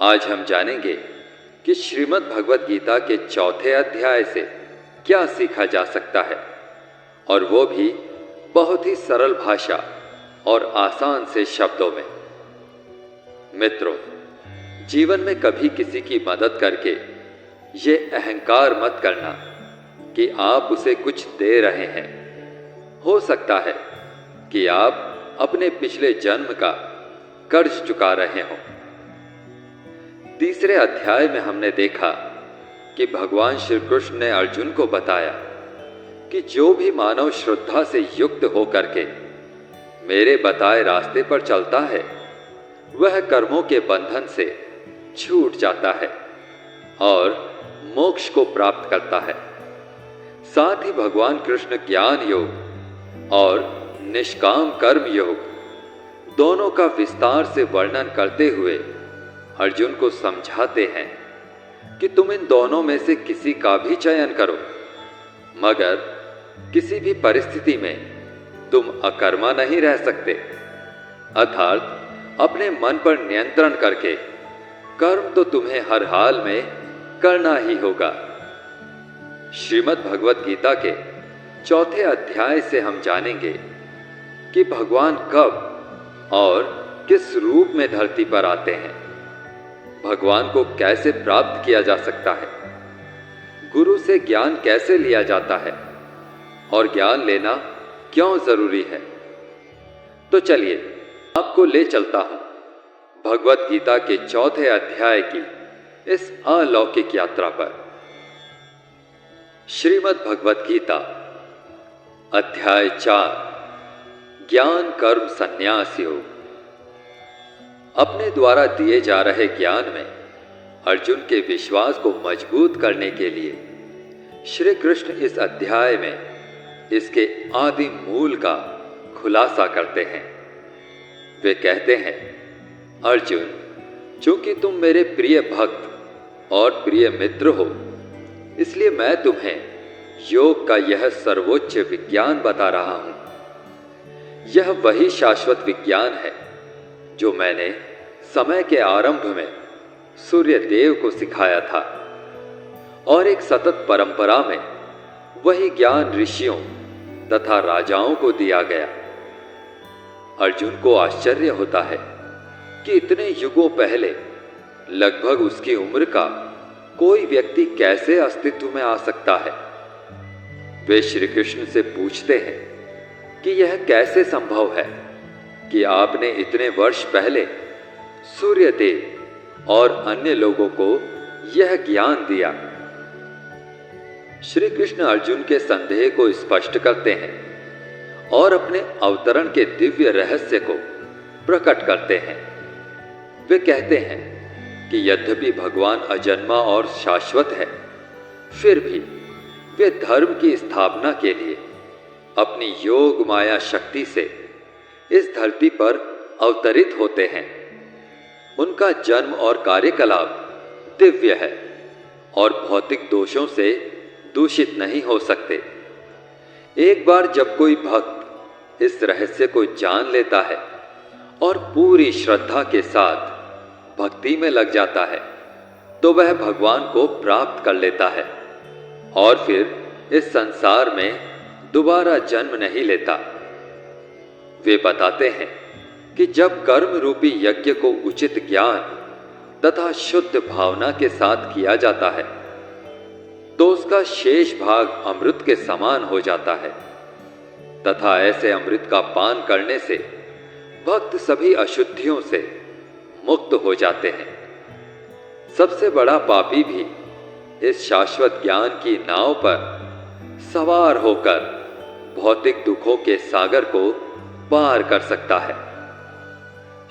आज हम जानेंगे कि श्रीमद् भगवत गीता के चौथे अध्याय से क्या सीखा जा सकता है, और वो भी बहुत ही सरल भाषा और आसान से शब्दों में। मित्रों, जीवन में कभी किसी की मदद करके ये अहंकार मत करना कि आप उसे कुछ दे रहे हैं। हो सकता है कि आप अपने पिछले जन्म का कर्ज चुका रहे हो। तीसरे अध्याय में हमने देखा कि भगवान श्री कृष्ण ने अर्जुन को बताया कि जो भी मानव श्रद्धा से युक्त होकर के मेरे बताए रास्ते पर चलता है, वह कर्मों के बंधन से छूट जाता है और मोक्ष को प्राप्त करता है। साथ ही भगवान कृष्ण ज्ञान योग और निष्काम कर्म योग दोनों का विस्तार से वर्णन करते हुए अर्जुन को समझाते हैं कि तुम इन दोनों में से किसी का भी चयन करो, मगर किसी भी परिस्थिति में तुम अकर्मा नहीं रह सकते। अर्थात अपने मन पर नियंत्रण करके कर्म तो तुम्हें हर हाल में करना ही होगा। श्रीमद् भगवत गीता के चौथे अध्याय से हम जानेंगे कि भगवान कब और किस रूप में धरती पर आते हैं, भगवान को कैसे प्राप्त किया जा सकता है, गुरु से ज्ञान कैसे लिया जाता है और ज्ञान लेना क्यों जरूरी है। तो चलिए आपको ले चलता हूं भगवत गीता के चौथे अध्याय की इस अलौकिक यात्रा पर। श्रीमद् भगवत गीता अध्याय 4, ज्ञान कर्म संन्यास योग। अपने द्वारा दिए जा रहे ज्ञान में अर्जुन के विश्वास को मजबूत करने के लिए श्री कृष्ण इस अध्याय में इसके आदि मूल का खुलासा करते हैं। वे कहते हैं, अर्जुन, चूंकि तुम मेरे प्रिय भक्त और प्रिय मित्र हो, इसलिए मैं तुम्हें योग का यह सर्वोच्च विज्ञान बता रहा हूं। यह वही शाश्वत विज्ञान है जो मैंने समय के आरंभ में सूर्य देव को सिखाया था, और एक सतत परंपरा में वही ज्ञान ऋषियों तथा राजाओं को दिया गया। अर्जुन को आश्चर्य होता है कि इतने युगों पहले लगभग उसकी उम्र का कोई व्यक्ति कैसे अस्तित्व में आ सकता है। वे श्री कृष्ण से पूछते हैं कि यह कैसे संभव है कि आपने इतने वर्ष पहले सूर्य देव और अन्य लोगों को यह ज्ञान दिया। श्री कृष्ण अर्जुन के संदेह को स्पष्ट करते हैं और अपने अवतरण के दिव्य रहस्य को प्रकट करते हैं। वे कहते हैं कि यद्यपि भगवान अजन्मा और शाश्वत है, फिर भी वे धर्म की स्थापना के लिए अपनी योग माया शक्ति से इस धरती पर अवतरित होते हैं। उनका जन्म और कार्यकलाप दिव्य है और भौतिक दोषों से दूषित नहीं हो सकते। एक बार जब कोई भक्त इस रहस्य को जान लेता है और पूरी श्रद्धा के साथ भक्ति में लग जाता है, तो वह भगवान को प्राप्त कर लेता है और फिर इस संसार में दोबारा जन्म नहीं लेता। वे बताते हैं कि जब कर्म रूपी यज्ञ को उचित ज्ञान तथा शुद्ध भावना के साथ किया जाता है, तो उसका शेष भाग अमृत के समान हो जाता है, तथा ऐसे अमृत का पान करने से भक्त सभी अशुद्धियों से मुक्त हो जाते हैं। सबसे बड़ा पापी भी इस शाश्वत ज्ञान की नाव पर सवार होकर भौतिक दुखों के सागर को पार कर सकता है।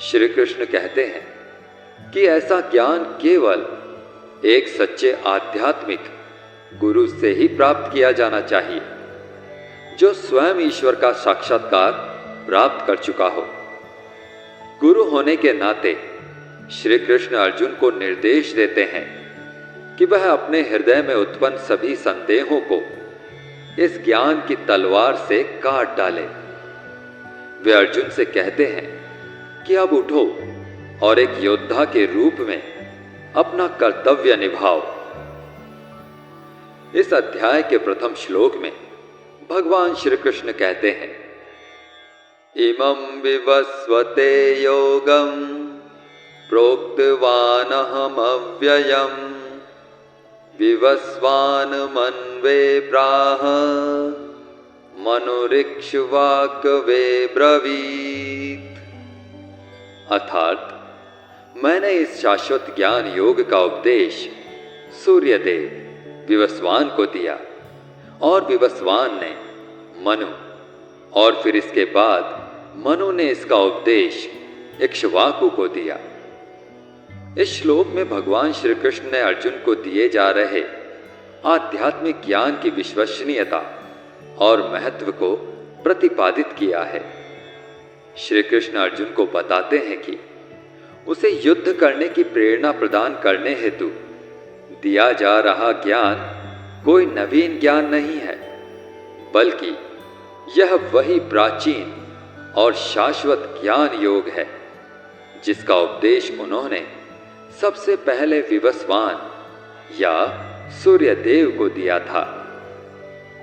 श्री कृष्ण कहते हैं कि ऐसा ज्ञान केवल एक सच्चे आध्यात्मिक गुरु से ही प्राप्त किया जाना चाहिए, जो स्वयं ईश्वर का साक्षात्कार प्राप्त कर चुका हो। गुरु होने के नाते श्री कृष्ण अर्जुन को निर्देश देते हैं कि वह अपने हृदय में उत्पन्न सभी संदेहों को इस ज्ञान की तलवार से काट डाले। वे अर्जुन से कहते हैं कि अब उठो और एक योद्धा के रूप में अपना कर्तव्य निभाओ। इस अध्याय के प्रथम श्लोक में भगवान श्री कृष्ण कहते हैं, इमं विवस्वते योगं प्रोक्तवानहमव्ययम् विवस्वान् मन्वे प्राह मनुरिक्ष्वाकवे ब्रवीत्। अर्थात मैंने इस शाश्वत ज्ञान योग का उपदेश सूर्यदेव विवस्वान को दिया और विवस्वान ने मनु, और फिर इसके बाद मनु ने इसका उपदेश इक्ष्वाकु को दिया। इस श्लोक में भगवान श्री कृष्ण ने अर्जुन को दिए जा रहे आध्यात्मिक ज्ञान की विश्वसनीयता और महत्व को प्रतिपादित किया है। श्री कृष्ण अर्जुन को बताते हैं कि उसे युद्ध करने की प्रेरणा प्रदान करने हेतु दिया जा रहा ज्ञान कोई नवीन ज्ञान नहीं है, बल्कि यह वही प्राचीन और शाश्वत ज्ञान योग है जिसका उपदेश उन्होंने सबसे पहले विवस्वान या सूर्यदेव को दिया था।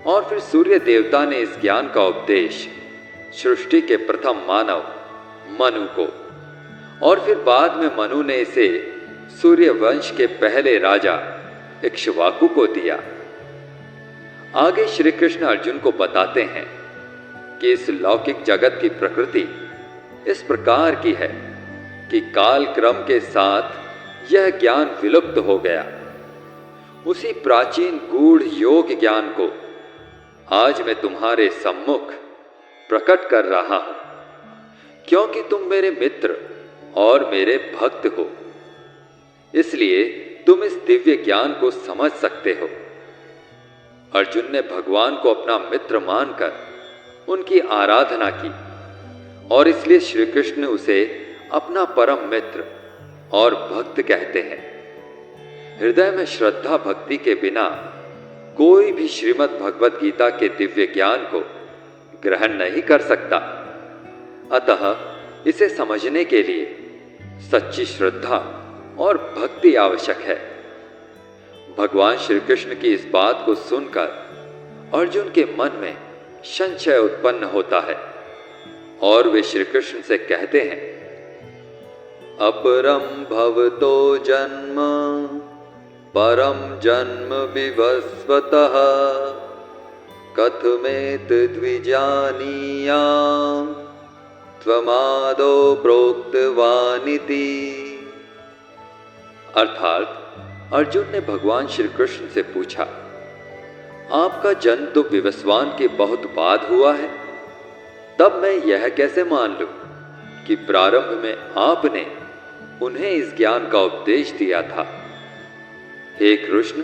और फिर सूर्य देवता ने इस ज्ञान का उपदेश सृष्टि के प्रथम मानव मनु को, और फिर बाद में मनु ने इसे सूर्य वंश के पहले राजा इक्ष्वाकु को दिया। आगे श्री कृष्ण अर्जुन को बताते हैं कि इस लौकिक जगत की प्रकृति इस प्रकार की है कि काल क्रम के साथ यह ज्ञान विलुप्त हो गया। उसी प्राचीन गूढ़ योग ज्ञान को आज मैं तुम्हारे सम्मुख प्रकट कर रहा हूं, क्योंकि तुम मेरे मित्र और मेरे भक्त हो, इसलिए तुम इस दिव्य ज्ञान को समझ सकते हो। अर्जुन ने भगवान को अपना मित्र मानकर उनकी आराधना की, और इसलिए श्री कृष्ण उसे अपना परम मित्र और भक्त कहते हैं। हृदय में श्रद्धा भक्ति के बिना कोई भी श्रीमद् भगवद गीता के दिव्य ज्ञान को ग्रहण नहीं कर सकता। अतः इसे समझने के लिए सच्ची श्रद्धा और भक्ति आवश्यक है। भगवान श्री कृष्ण की इस बात को सुनकर अर्जुन के मन में संशय उत्पन्न होता है, और वे श्री कृष्ण से कहते हैं, अपरम भवतो जन्म परम जन्म विवस्वतः कथमेतद्विजानीयाम् त्वमादौ प्रोक्तवानिति। अर्थात अर्जुन ने भगवान श्री कृष्ण से पूछा, आपका जन्म तो विवस्वान के बहुत बाद हुआ है, तब मैं यह कैसे मान लूं कि प्रारंभ में आपने उन्हें इस ज्ञान का उपदेश दिया था। हे कृष्ण,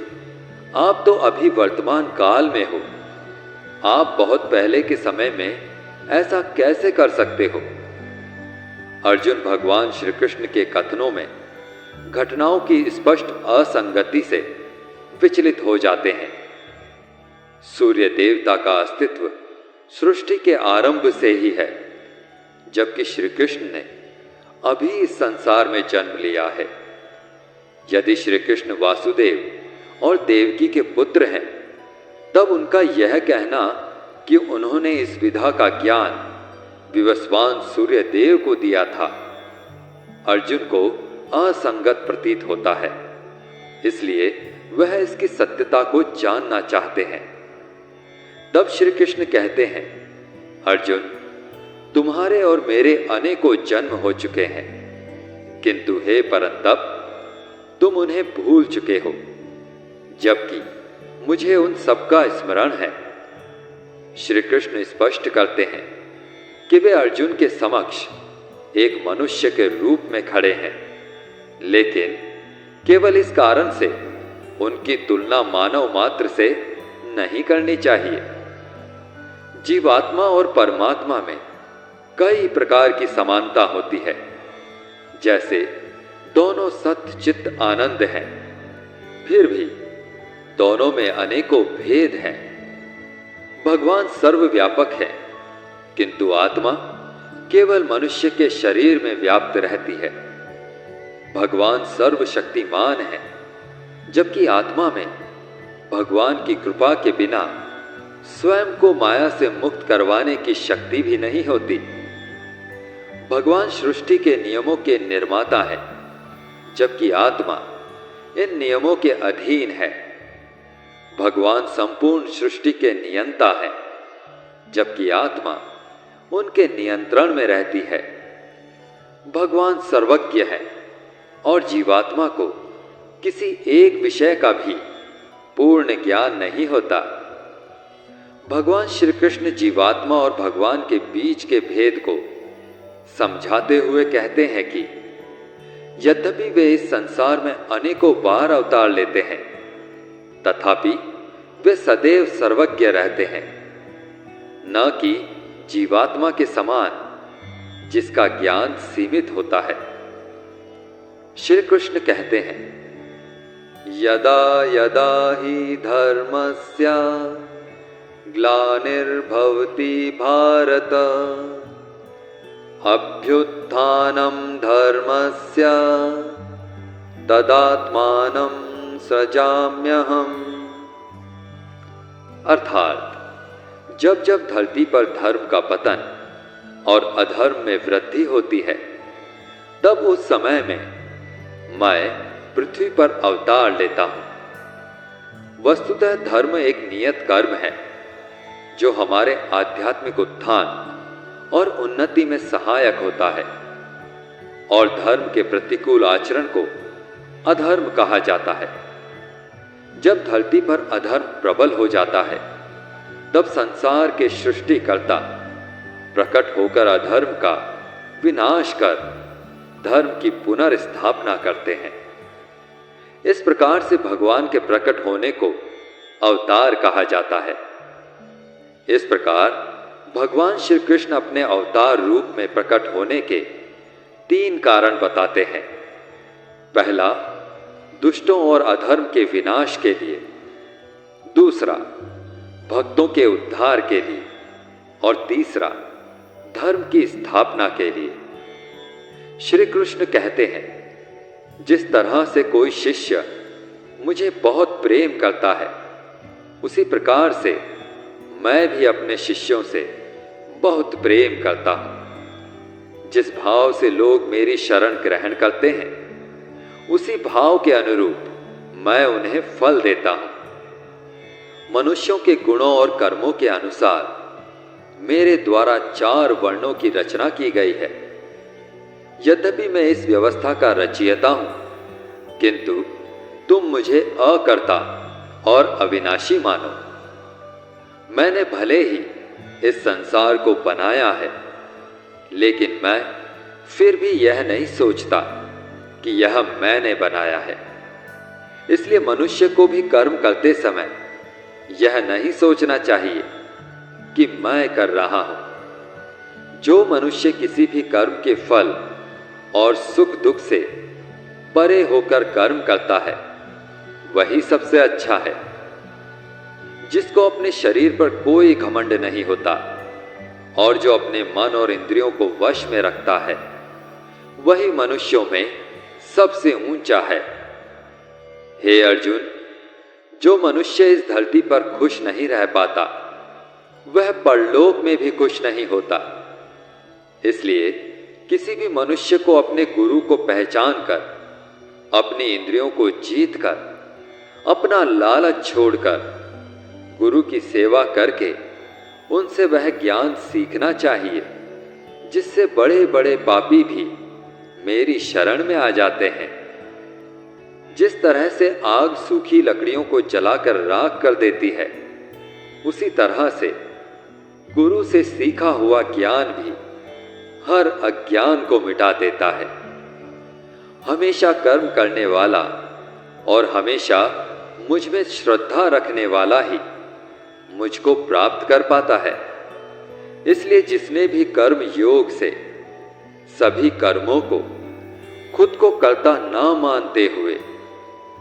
आप तो अभी वर्तमान काल में हो, आप बहुत पहले के समय में ऐसा कैसे कर सकते हो। अर्जुन भगवान श्री कृष्ण के कथनों में घटनाओं की स्पष्ट असंगति से विचलित हो जाते हैं। सूर्य देवता का अस्तित्व सृष्टि के आरंभ से ही है, जबकि श्री कृष्ण ने अभी इस संसार में जन्म लिया है। यदि श्री कृष्ण वासुदेव और देवकी के पुत्र हैं, तब उनका यह कहना कि उन्होंने इस विधा का ज्ञान विवस्वान सूर्य देव को दिया था, अर्जुन को असंगत प्रतीत होता है। इसलिए वह इसकी सत्यता को जानना चाहते हैं। तब श्री कृष्ण कहते हैं, अर्जुन, तुम्हारे और मेरे अनेकों जन्म हो चुके हैं, किंतु हे परंतप, तुम उन्हें भूल चुके हो, जबकि मुझे उन सबका स्मरण है। श्री कृष्ण स्पष्ट करते हैं कि वे अर्जुन के समक्ष एक मनुष्य के रूप में खड़े हैं, लेकिन केवल इस कारण से उनकी तुलना मानव मात्र से नहीं करनी चाहिए। जीवात्मा और परमात्मा में कई प्रकार की समानता होती है, जैसे दोनों सत्य चित्त आनंद हैं, फिर भी दोनों में अनेकों भेद हैं। भगवान सर्वव्यापक है, किंतु आत्मा केवल मनुष्य के शरीर में व्याप्त रहती है। भगवान सर्वशक्तिमान है, जबकि आत्मा में भगवान की कृपा के बिना स्वयं को माया से मुक्त करवाने की शक्ति भी नहीं होती। भगवान सृष्टि के नियमों के निर्माता है, जबकि आत्मा इन नियमों के अधीन है। भगवान संपूर्ण सृष्टि के नियंता है, जबकि आत्मा उनके नियंत्रण में रहती है। भगवान सर्वज्ञ है और जीवात्मा को किसी एक विषय का भी पूर्ण ज्ञान नहीं होता। भगवान श्री कृष्ण जीवात्मा और भगवान के बीच के भेद को समझाते हुए कहते हैं कि यद्यपि वे इस संसार में अनेकों बार अवतार लेते हैं, तथापि वे सदैव सर्वज्ञ रहते हैं, न कि जीवात्मा के समान जिसका ज्ञान सीमित होता है। श्री कृष्ण कहते हैं, यदा यदा ही धर्मस्य ग्लानिर्भवति भारत अभ्युत्थानं धर्मस्य तदात्मानं सृजाम्यहम्। अर्थात जब जब धरती पर धर्म का पतन और अधर्म में वृद्धि होती है, तब उस समय में मैं पृथ्वी पर अवतार लेता हूं। वस्तुतः धर्म एक नियत कर्म है जो हमारे आध्यात्मिक उत्थान और उन्नति में सहायक होता है, और धर्म के प्रतिकूल आचरण को अधर्म कहा जाता है। जब धरती पर अधर्म प्रबल हो जाता है, तब संसार के सृष्टिकर्ता प्रकट होकर अधर्म का विनाश कर धर्म की पुनर्स्थापना करते हैं। इस प्रकार से भगवान के प्रकट होने को अवतार कहा जाता है। इस प्रकार भगवान श्री कृष्ण अपने अवतार रूप में प्रकट होने के 3 कारण बताते हैं। पहला, दुष्टों और अधर्म के विनाश के लिए। दूसरा, भक्तों के उद्धार के लिए। और तीसरा, धर्म की स्थापना के लिए। श्री कृष्ण कहते हैं, जिस तरह से कोई शिष्य मुझे बहुत प्रेम करता है, उसी प्रकार से मैं भी अपने शिष्यों से बहुत प्रेम करता हूं। जिस भाव से लोग मेरी शरण ग्रहण करते हैं, उसी भाव के अनुरूप मैं उन्हें फल देता हूं। मनुष्यों के गुणों और कर्मों के अनुसार मेरे द्वारा 4 वर्णों की रचना की गई है। यद्यपि मैं इस व्यवस्था का रचयिता हूं, किंतु तुम मुझे अकर्ता और अविनाशी मानो। मैंने भले ही इस संसार को बनाया है, लेकिन मैं फिर भी यह नहीं सोचता कि यह मैंने बनाया है। इसलिए मनुष्य को भी कर्म करते समय यह नहीं सोचना चाहिए कि मैं कर रहा हूं। जो मनुष्य किसी भी कर्म के फल और सुख दुख से परे होकर कर्म करता है, वही सबसे अच्छा है। जिसको अपने शरीर पर कोई घमंड नहीं होता और जो अपने मन और इंद्रियों को वश में रखता है, वही मनुष्यों में सबसे ऊंचा है। हे अर्जुन, जो मनुष्य इस धरती पर खुश नहीं रह पाता, वह परलोक में भी खुश नहीं होता। इसलिए किसी भी मनुष्य को अपने गुरु को पहचान कर, अपनी इंद्रियों को जीत कर, अपना लालच छोड़कर गुरु की सेवा करके उनसे वह ज्ञान सीखना चाहिए, जिससे बड़े बड़े पापी भी मेरी शरण में आ जाते हैं। जिस तरह से आग सूखी लकड़ियों को जलाकर राख कर देती है, उसी तरह से गुरु से सीखा हुआ ज्ञान भी हर अज्ञान को मिटा देता है। हमेशा कर्म करने वाला और हमेशा मुझ में श्रद्धा रखने वाला ही मुझको प्राप्त कर पाता है। इसलिए जिसने भी कर्म योग से सभी कर्मों को खुद को कर्ता ना मानते हुए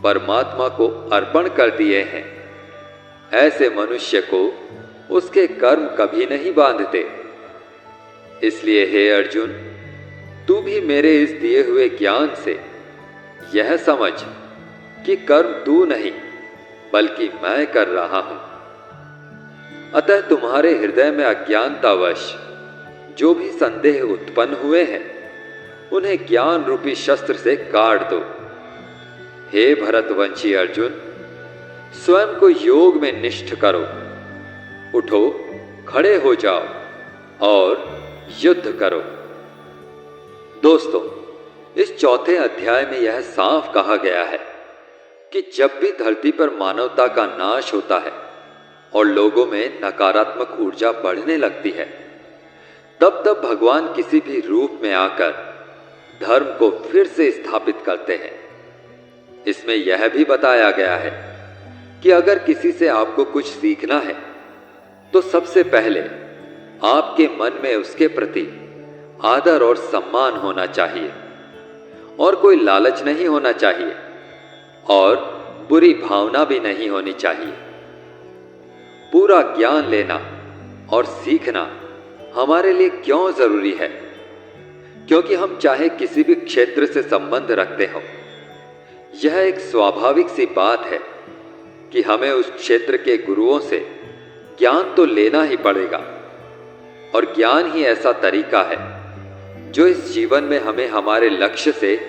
परमात्मा को अर्पण कर दिए हैं, ऐसे मनुष्य को उसके कर्म कभी नहीं बांधते। इसलिए हे अर्जुन, तू भी मेरे इस दिए हुए ज्ञान से यह समझ कि कर्म तू नहीं बल्कि मैं कर रहा हूं। अतः तुम्हारे हृदय में अज्ञानतावश जो भी संदेह उत्पन्न हुए हैं, उन्हें ज्ञान रूपी शस्त्र से काट दो। हे भरतवंशी अर्जुन, स्वयं को योग में निष्ठ करो। उठो, खड़े हो जाओ और युद्ध करो। दोस्तों, इस चौथे अध्याय में यह साफ कहा गया है कि जब भी धरती पर मानवता का नाश होता है और लोगों में नकारात्मक ऊर्जा बढ़ने लगती है, तब तब भगवान किसी भी रूप में आकर धर्म को फिर से स्थापित करते हैं। इसमें यह भी बताया गया है कि अगर किसी से आपको कुछ सीखना है तो सबसे पहले आपके मन में उसके प्रति आदर और सम्मान होना चाहिए और कोई लालच नहीं होना चाहिए और बुरी भावना भी नहीं होनी चाहिए। पूरा ज्ञान लेना और सीखना हमारे लिए क्यों जरूरी है? क्योंकि हम चाहे किसी भी क्षेत्र से संबंध रखते हो, यह एक स्वाभाविक सी बात है कि हमें उस क्षेत्र के गुरुओं से ज्ञान तो लेना ही पड़ेगा। और ज्ञान ही ऐसा तरीका है जो इस जीवन में हमें हमारे लक्ष्य से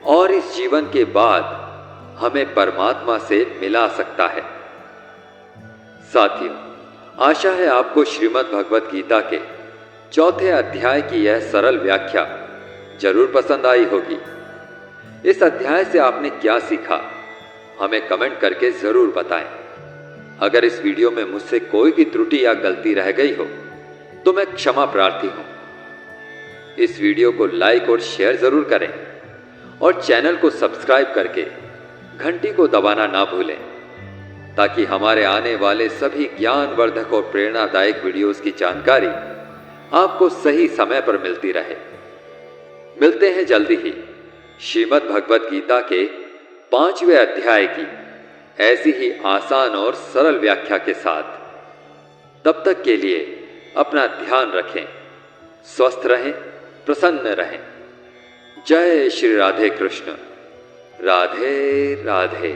और इस जीवन के बाद हमें परमात्मा से मिला सकता है। साथियों, आशा है आपको श्रीमद् भगवत गीता के चौथे अध्याय की यह सरल व्याख्या जरूर पसंद आई होगी। इस अध्याय से आपने क्या सीखा, हमें कमेंट करके जरूर बताएं। अगर इस वीडियो में मुझसे कोई भी त्रुटि या गलती रह गई हो तो मैं क्षमा प्रार्थी हूं। इस वीडियो को लाइक और शेयर जरूर करें और चैनल को सब्सक्राइब करके घंटी को दबाना ना भूलें, ताकि हमारे आने वाले सभी ज्ञानवर्धक और प्रेरणादायक वीडियोस की जानकारी आपको सही समय पर मिलती रहे। मिलते हैं जल्दी ही श्रीमद् भगवत गीता के 5वें अध्याय की ऐसी ही आसान और सरल व्याख्या के साथ। तब तक के लिए अपना ध्यान रखें, स्वस्थ रहें, प्रसन्न रहें। जय श्री राधे कृष्ण। राधे राधे।